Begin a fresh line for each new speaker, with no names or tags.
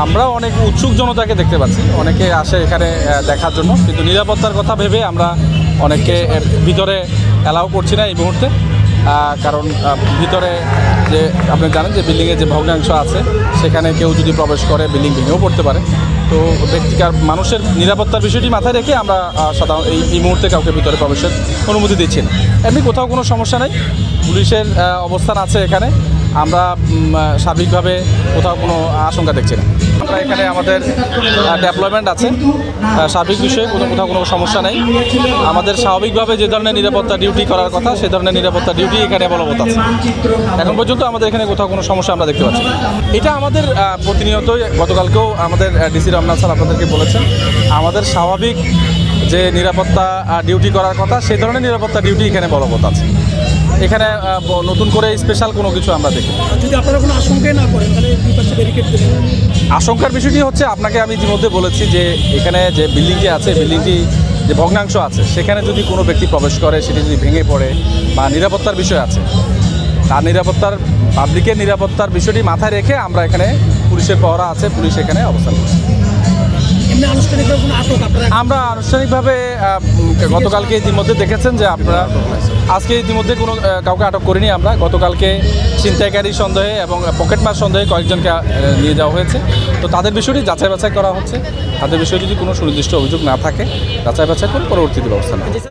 আমরা অনেক উৎসুক জনতাকে দেখতে পাচ্ছি, অনেকে আসে এখানে দেখার জন্য, কিন্তু নিরাপত্তার কথা ভেবে আমরা অনেককে ভিতরে অ্যালাউ করছি না এই মুহূর্তে। কারণ ভিতরে যে আপনি জানেন যে বিল্ডিংয়ে যে ভগ্নাংশ আছে সেখানে কেউ যদি প্রবেশ করে বিল্ডিং ভেঙেও পড়তে পারে। তো ব্যক্তিকার মানুষের নিরাপত্তার বিষয়টি মাথায় রেখে আমরা সাধারণ এই মুহূর্তে কাউকে ভিতরে প্রবেশের অনুমতি দিচ্ছি না। এমনি কোথাও কোনো সমস্যা নেই, পুলিশের অবস্থান আছে এখানে, আমরা সার্বিকভাবে কোথাও কোনো আশঙ্কা দেখছি না। আমরা এখানে আমাদের ডেভেলপমেন্ট আছে, সার্বিক বিষয়ে কোথাও কোনো সমস্যা নেই। আমাদের স্বাভাবিকভাবে যে ধরনের নিরাপত্তা ডিউটি করার কথা সে ধরনের নিরাপত্তা ডিউটি এখানে বলবৎ আছে। এখন পর্যন্ত আমাদের এখানে কোথাও কোনো সমস্যা আমরা দেখতে পাচ্ছি। এটা আমাদের প্রতিনিয়তই, গতকালকেও আমাদের ডিসি রমনা স্যার আপনাদেরকে বলেছেন, আমাদের স্বাভাবিক যে নিরাপত্তা ডিউটি করার কথা সেই ধরনের নিরাপত্তা ডিউটি এখানে বলবৎ আছে। এখানে নতুন করে স্পেশাল কোনো কিছু আমরা দেখি।
যদি আপনারা কোনো আশঙ্কাই না করেন তাহলে দুই পাশে ব্যারিকেড দেবেন।
আশঙ্কার বিষয়টি হচ্ছে, আপনাকে আমি ইতিমধ্যে বলেছি যে এখানে যে বিল্ডিংটি আছে, বিল্ডিংটি যে ভগ্নাংশ আছে সেখানে যদি কোনো ব্যক্তি প্রবেশ করে, সেটি যদি ভেঙে পড়ে বা নিরাপত্তার বিষয় আছে, তার নিরাপত্তার, পাবলিকের নিরাপত্তার বিষয়টি মাথায় রেখে আমরা এখানে পুলিশের পহরা আছে, পুলিশ এখানে অবস্থান করছে। আমরা আনুষ্ঠানিকভাবে গতকালকে ইতিমধ্যে দেখেছেন যে আপনারা, আজকে ইতিমধ্যে কোনো কাউকে আটক করিনি আমরা। গতকালকে ছিনতাইকারী সন্দেহে এবং পকেটমার সন্দেহে কয়েকজনকে নিয়ে যাওয়া হয়েছে। তো তাদের বিষয়টি যাচাই বাছাই করা হচ্ছে। তাদের বিষয়ে যদি কোনো সুনির্দিষ্ট অভিযোগ না থাকে যাচাই বাছাই করে পরবর্তীতে ব্যবস্থা নেওয়া।